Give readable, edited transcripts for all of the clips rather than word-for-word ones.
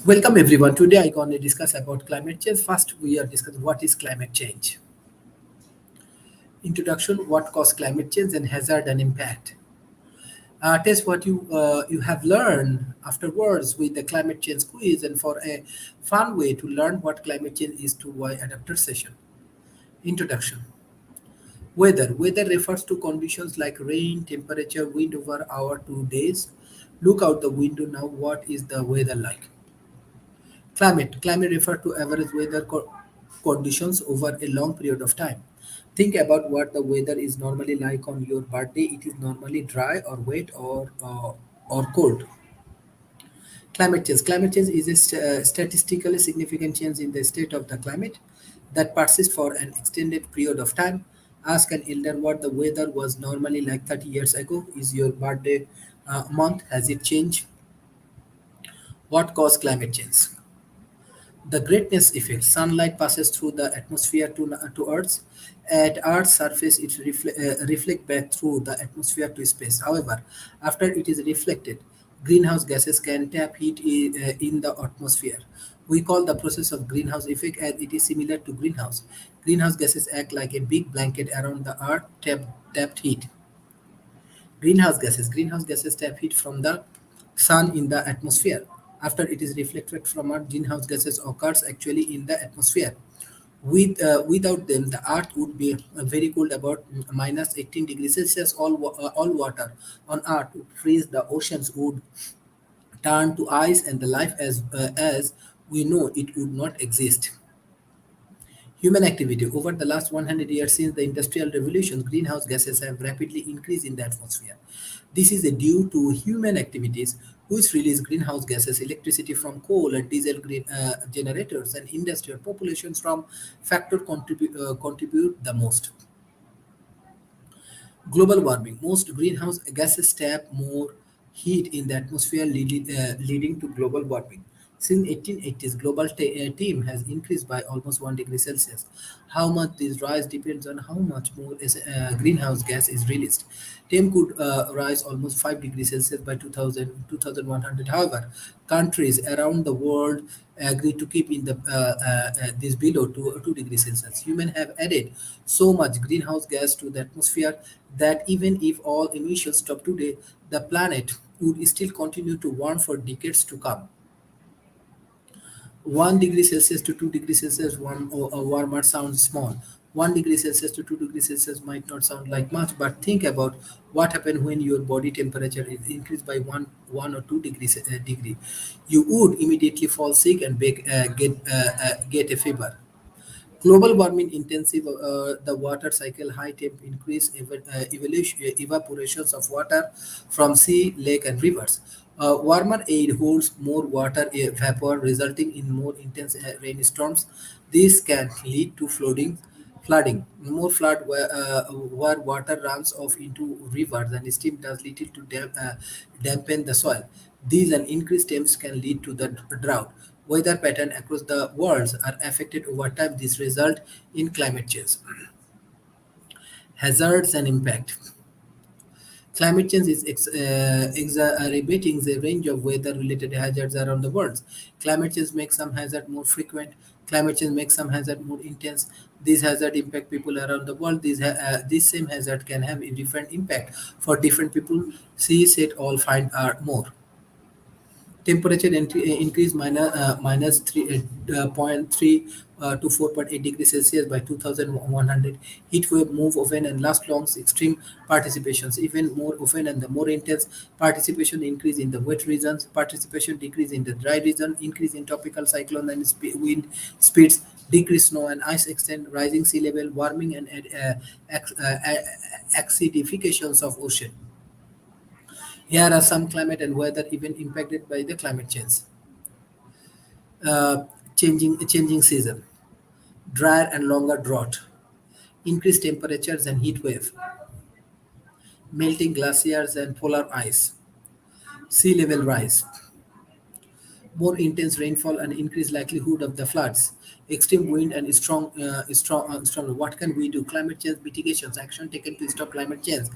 Welcome everyone. Today I going to discuss about climate change. First, we are discussing what is climate change. Introduction: what causes climate change and hazard and impact. Test what you have learned afterwards with the climate change quiz, and for a fun way to learn what climate change is to why adapter session. Introduction: weather refers to conditions like rain, temperature, wind over our 2 days. Look out the window now. What is the weather like? Climate refers to average weather conditions over a long period of time. Think about what the weather is normally like on your birthday. It is normally dry or wet or cold. Climate change is a statistically significant change in the state of the climate that persists for an extended period of time. Ask an elder what the weather was normally like 30 years ago. Is your birthday month? Has it changed? What caused climate change? The greatness effect: sunlight passes through the atmosphere to Earth. At Earth's surface, it reflects back through the atmosphere to space. However, after it is reflected, greenhouse gases can trap heat in the atmosphere. We call the process of greenhouse effect as it is similar to greenhouse. Greenhouse gases act like a big blanket around the Earth, tapped heat. Greenhouse gases trap heat from the sun in the atmosphere. After it is reflected from Earth, greenhouse gases occurs actually in the atmosphere. Without them, the Earth would be very cold, about minus 18 degrees Celsius. All water on Earth would freeze. The oceans would turn to ice, and the life as we know it would not exist. Human activity: over the last 100 years since the Industrial Revolution, greenhouse gases have rapidly increased in the atmosphere. This is due to human activities which release greenhouse gases, electricity from coal and diesel generators, and industrial populations from factor contribute the most. Global warming: most greenhouse gases trap more heat in the atmosphere, leading to global warming. Since 1880s, global team has increased by almost 1 degree Celsius. How much this rise depends on how much more greenhouse gas is released. Team could rise almost 5 degrees Celsius by 2100. However, countries around the world agree to keep in the this below 2 degrees Celsius. Humans have added so much greenhouse gas to the atmosphere that even if all emissions stop today, the planet would still continue to warm for decades to come. 1 degree Celsius to 2 degrees Celsius warmer sounds small. 1 degree Celsius to 2 degrees Celsius might not sound like much, but think about what happens when your body temperature is increased by 1 or 2 degree. You would immediately fall sick and get a fever. Global warming intensive the water cycle, high temp increase evaporations of water from sea, lake, and rivers. Warmer air holds more water vapor, resulting in more intense rainstorms. This can lead to flooding. More flood where water runs off into rivers and steam does little to dampen the soil. These and increased temps can lead to the drought. Weather patterns across the world are affected over time. This result in climate change. Hazards and impact. Climate change is exacerbating the range of weather-related hazards around the world. Climate change makes some hazard more frequent. Climate change makes some hazard more intense. These hazard impact people around the world. This same hazard can have a different impact for different people. See set all find are more. Temperature increase minus 3.3 to 4.8 degrees Celsius by 2100. Heat wave move often and last long. Extreme participations even more often and the more intense. Participation increase in the wet regions. Participation decrease in the dry region. Increase in tropical cyclone and wind speeds. Decrease snow and ice extent. Rising sea level. Warming and acidifications of ocean. Here are some climate and weather events impacted by the climate change. Uh, changing season, drier and longer drought, increased temperatures and heat wave, melting glaciers and polar ice, sea level rise, more intense rainfall and increased likelihood of the floods, extreme wind and strong. What can we do? Climate change mitigations, action taken to stop climate change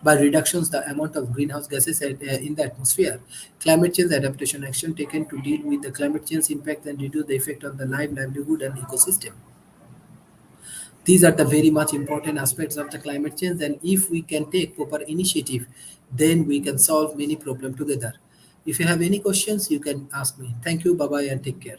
by reductions the amount of greenhouse gases in the atmosphere. Climate change adaptation, action taken to deal with the climate change impact and reduce the effect on the livelihood and ecosystem. These are the very much important aspects of the climate change, and if we can take proper initiative, then we can solve many problems together. If you have any questions, you can ask me. Thank you. Bye bye and take care.